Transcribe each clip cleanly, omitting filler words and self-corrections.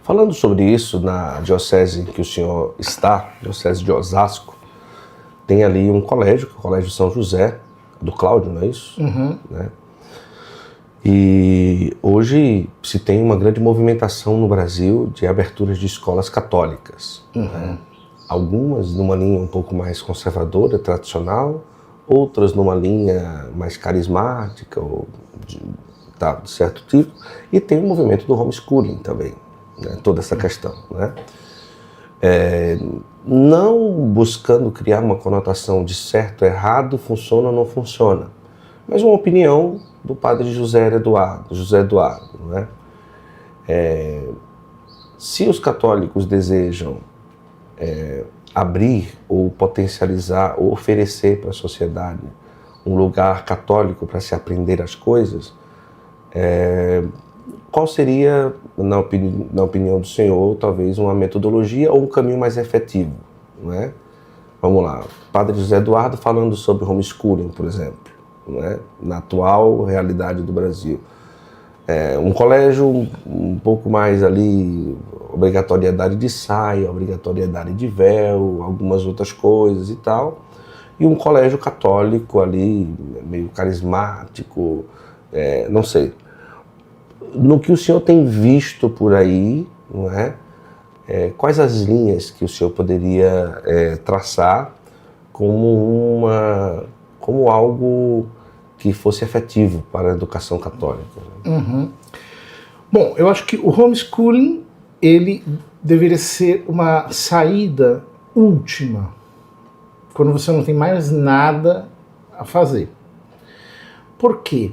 Falando sobre isso, na diocese em que o senhor está, diocese de Osasco, tem ali um colégio, que é o Colégio São José, do Cláudio, não é isso? Uhum. Né? E hoje se tem uma grande movimentação no Brasil de aberturas de escolas católicas. Né? Algumas numa linha um pouco mais conservadora, tradicional, outras numa linha mais carismática, ou de certo tipo, e tem o movimento do homeschooling também, né? Toda essa questão. Né? Não buscando criar uma conotação de certo, errado, funciona ou não funciona, mas uma opinião do padre José Eduardo. Né? Se os católicos desejam abrir ou potencializar ou oferecer para a sociedade um lugar católico para se aprender as coisas, qual seria, na opinião do senhor, talvez uma metodologia ou um caminho mais efetivo? Não é? Vamos lá, Padre José Eduardo falando sobre homeschooling, por exemplo, não é? Na atual realidade do Brasil. Um colégio um pouco mais ali, obrigatoriedade de saia, obrigatoriedade de véu, algumas outras coisas e tal, e um colégio católico ali, meio carismático, não sei. No que o senhor tem visto por aí, não é? Quais as linhas que o senhor poderia traçar como algo que fosse efetivo para a educação católica? Uhum. Bom, eu acho que o homeschooling, ele deveria ser uma saída última, quando você não tem mais nada a fazer. Por quê?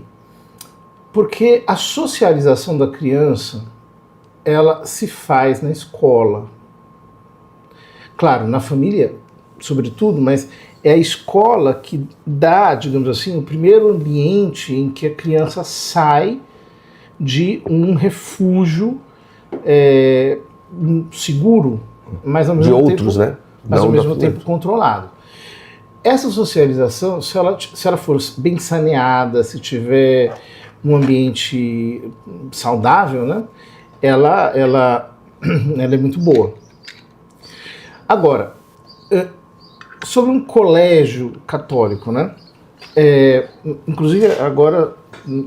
Porque a socialização da criança, ela se faz na escola. Claro, na família, sobretudo, mas é a escola que dá, digamos assim, o primeiro ambiente em que a criança sai de um refúgio seguro, mas ao mesmo tempo controlado. Essa socialização, se ela for bem saneada, se tiver um ambiente saudável, né, ela é muito boa. Agora, sobre um colégio católico, né, inclusive agora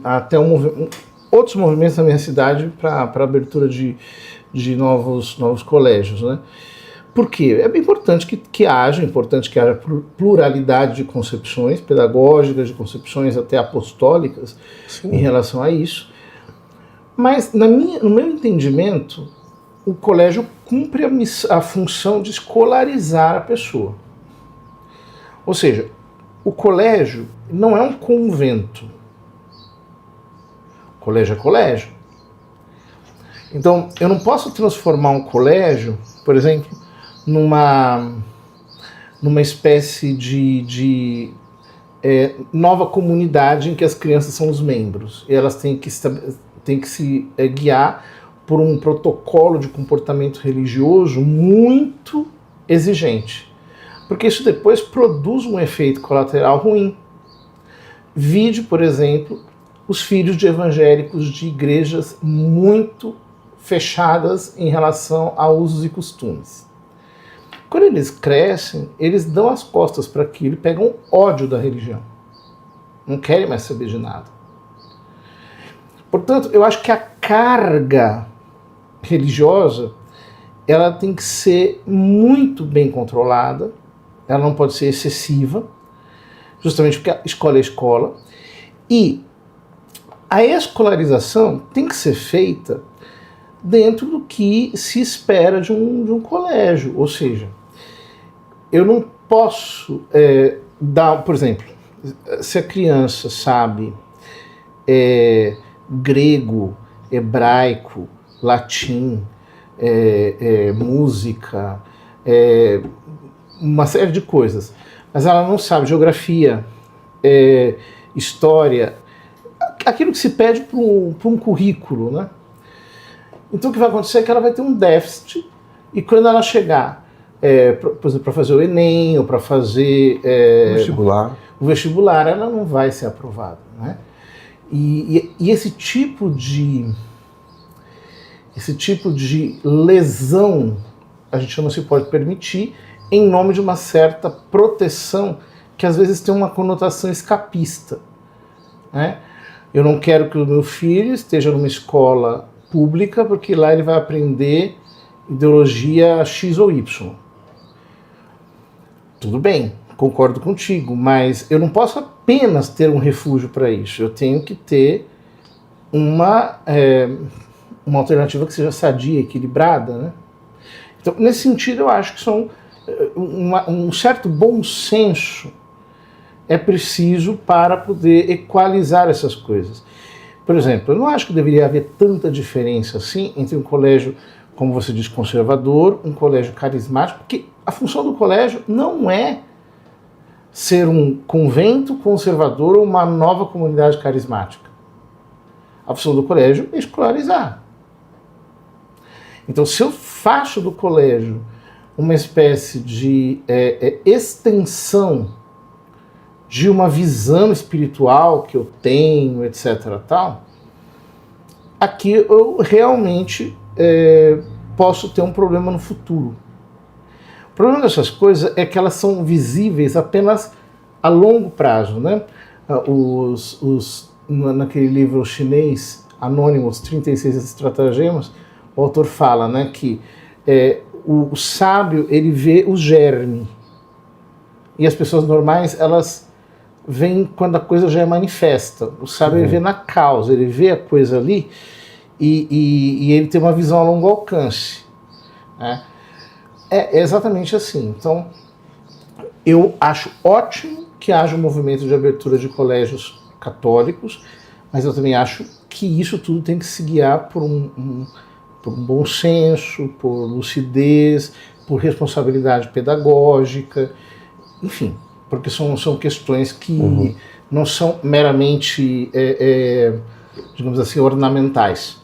até outros movimentos na minha cidade para abertura de novos colégios, né? Por quê? É bem importante que haja pluralidade de concepções pedagógicas, de concepções até apostólicas. Sim. Em relação a isso. Mas, no meu entendimento, o colégio cumpre a função de escolarizar a pessoa. Ou seja, o colégio não é um convento. Colégio é colégio. Então, eu não posso transformar um colégio, por exemplo, numa espécie de nova comunidade em que as crianças são os membros. E elas têm que se guiar por um protocolo de comportamento religioso muito exigente. Porque isso depois produz um efeito colateral ruim. Vide, por exemplo, os filhos de evangélicos de igrejas muito fechadas em relação a usos e costumes. Quando eles crescem, eles dão as costas para aquilo e pegam ódio da religião. Não querem mais saber de nada. Portanto, eu acho que a carga religiosa, ela tem que ser muito bem controlada, ela não pode ser excessiva, justamente porque a escola é escola, e a escolarização tem que ser feita dentro do que se espera de um colégio. Ou seja, eu não posso dar, por exemplo, se a criança sabe grego, hebraico, latim, música, uma série de coisas, mas ela não sabe geografia, história, aquilo que se pede para um currículo, né? Então o que vai acontecer é que ela vai ter um déficit, e quando ela chegar, por exemplo, para fazer o Enem ou para fazer o vestibular, ela não vai ser aprovada, né? E esse tipo de esse tipo de lesão a gente não se pode permitir em nome de uma certa proteção que às vezes tem uma conotação escapista, né? Eu não quero que o meu filho esteja numa escola pública porque lá ele vai aprender ideologia X ou Y. Tudo bem, concordo contigo, mas eu não posso apenas ter um refúgio para isso. Eu tenho que ter uma alternativa que seja sadia, equilibrada, né? Então, nesse sentido, eu acho que são um certo bom senso é preciso para poder equalizar essas coisas. Por exemplo, eu não acho que deveria haver tanta diferença assim entre um colégio, como você diz, conservador, um colégio carismático, porque a função do colégio não é ser um convento conservador ou uma nova comunidade carismática. A função do colégio é escolarizar. Então, se eu faço do colégio uma espécie de extensão de uma visão espiritual que eu tenho, etc. tal, aqui eu realmente posso ter um problema no futuro. O problema dessas coisas é que elas são visíveis apenas a longo prazo, né? Naquele livro chinês, Anônimos, 36 Estratagemas, o autor fala, né, que o sábio, ele vê o germe, e as pessoas normais, elas veem quando a coisa já é manifesta. O sábio, ele vê na causa, ele vê a coisa ali, e ele tem uma visão a longo alcance, né? É exatamente assim. Então, eu acho ótimo que haja um movimento de abertura de colégios católicos, mas eu também acho que isso tudo tem que se guiar por um bom senso, por lucidez, por responsabilidade pedagógica, enfim, porque são questões que não são meramente, digamos assim, ornamentais.